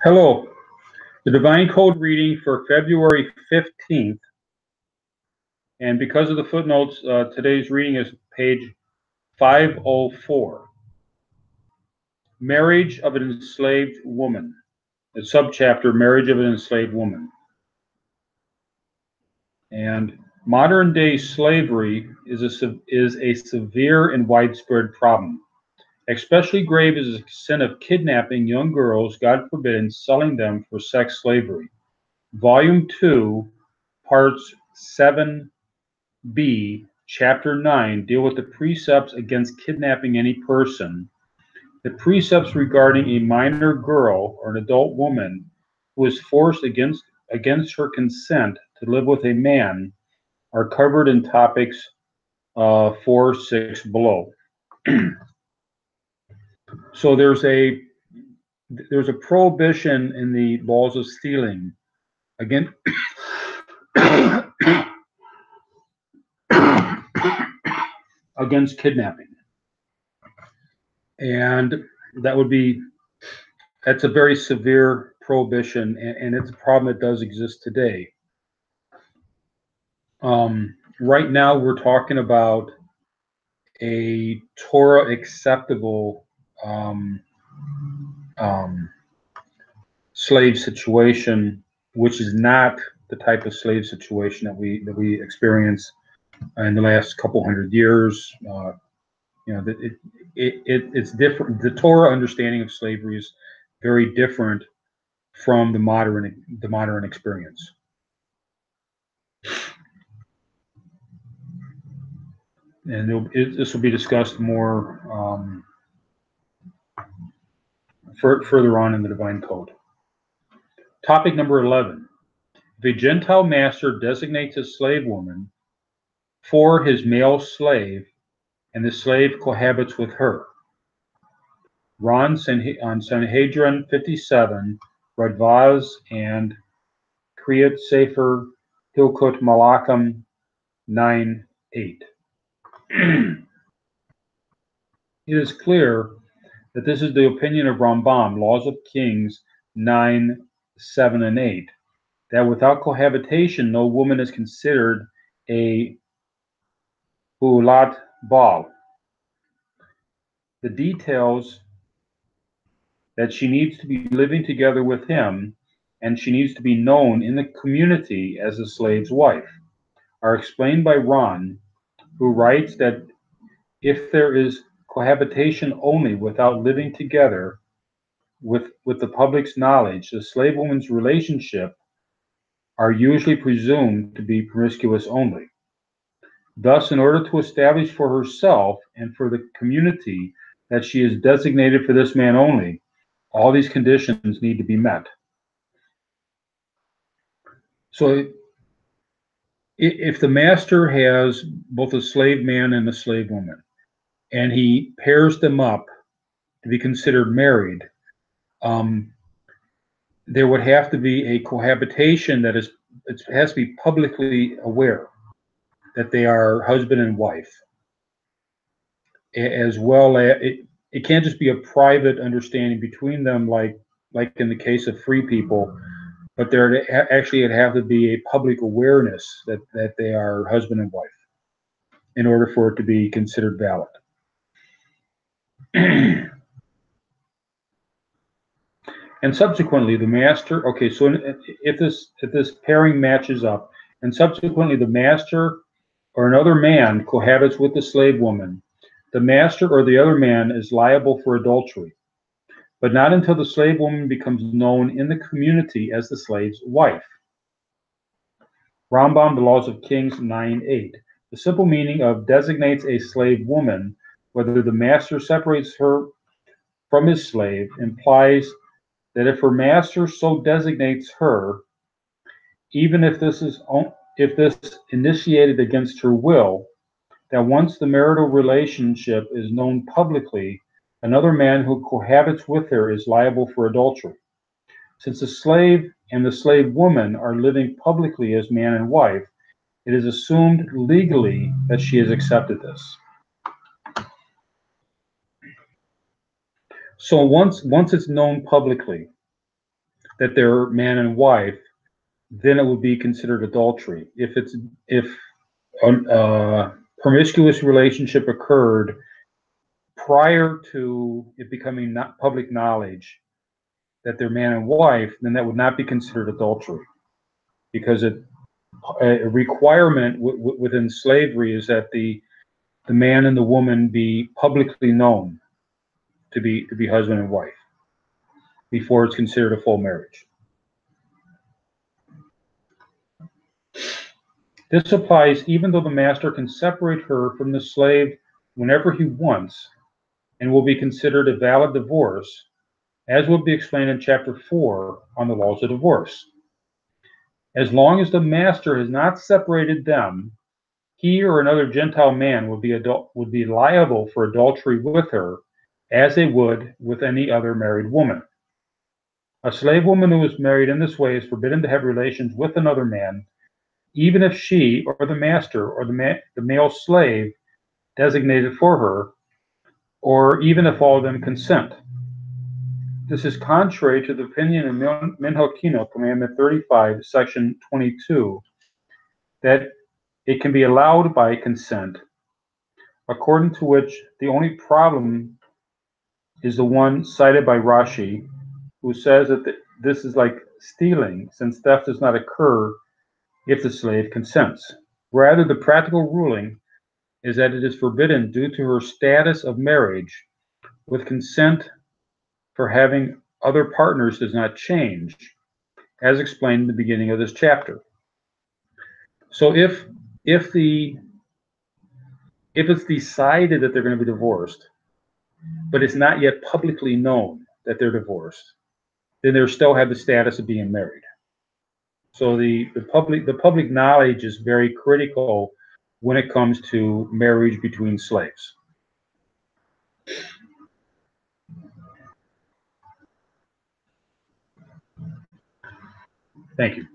Hello. The Divine Code reading for February 15th, and because of the footnotes, today's reading is page 504. Marriage of an Enslaved Woman. The subchapter, Marriage of an Enslaved Woman. And modern day slavery is a severe and widespread problem. Especially grave is the sin of kidnapping young girls, God forbid, and selling them for sex slavery. Volume 2, Parts 7b, Chapter 9 deal with the precepts against kidnapping any person. The precepts regarding a minor girl or an adult woman who is forced against her consent to live with a man are covered in topics 4, 6 below. So there's a prohibition in the laws of stealing against against kidnapping, and that's a very severe prohibition, and it's a problem that does exist today. Right now we're talking about a Torah acceptable slave situation, which is not the type of slave situation that we experience in the last couple hundred years. It's different. The Torah understanding of slavery is very different from the modern experience. And this will be discussed more further on in the Divine Code. Topic number 11. If a Gentile master designates a slave woman for his male slave, and the slave cohabits with her. Ron on Sanhedrin 57, Radvaz, and Kriyat Sefer Hilkot Malachim 9:8. It is clear that this is the opinion of Rambam, Laws of Kings 9:7 and 8, that without cohabitation, no woman is considered a Ulat Baal. The details that she needs to be living together with him, and she needs to be known in the community as a slave's wife, are explained by Ron, who writes that if there is cohabitation only without living together with the public's knowledge, the slave woman's relationship are usually presumed to be promiscuous only. Thus, in order to establish for herself and for the community that she is designated for this man only, all these conditions need to be met. So if the master has both a slave man and a slave woman, and he pairs them up to be considered married, there would have to be a cohabitation that it has to be publicly aware that they are husband and wife, as well as it can't just be a private understanding between them, like in the case of free people, but there actually it'd have to be a public awareness that they are husband and wife in order for it to be considered valid. And subsequently, the master. Okay, so if this pairing matches up, and subsequently the master or another man cohabits with the slave woman, the master or the other man is liable for adultery, but not until the slave woman becomes known in the community as the slave's wife. Rambam, The Laws of Kings 9:8. The simple meaning of designates a slave woman, whether the master separates her from his slave, implies that if her master so designates her, even if this initiated against her will, that once the marital relationship is known publicly, another man who cohabits with her is liable for adultery. Since the slave and the slave woman are living publicly as man and wife, it is assumed legally that she has accepted this. So once it's known publicly that they're man and wife, then it would be considered adultery. If a promiscuous relationship occurred prior to it becoming not public knowledge that they're man and wife, then that would not be considered adultery, because a requirement within slavery is that the man and the woman be publicly known to be husband and wife before it's considered a full marriage. This applies even though the master can separate her from the slave whenever he wants, and will be considered a valid divorce, as will be explained in Chapter 4 on the laws of divorce. As long as the master has not separated them, he or another Gentile man would be liable for adultery with her, as they would with any other married woman. A slave woman who is married in this way is forbidden to have relations with another man, even if she or the master or the male slave designated for her, or even if all of them consent. This is contrary to the opinion in Minhokino, Commandment 35, Section 22, that it can be allowed by consent, according to which the only problem is the one cited by Rashi, who says that this is like stealing, since theft does not occur if the slave consents. Rather, the practical ruling is that it is forbidden due to her status of marriage, with consent for having other partners does not change, as explained in the beginning of this chapter. So if it's decided that they're going to be divorced, but it's not yet publicly known that they're divorced, then they still have the status of being married. So the public knowledge is very critical when it comes to marriage between slaves. Thank you.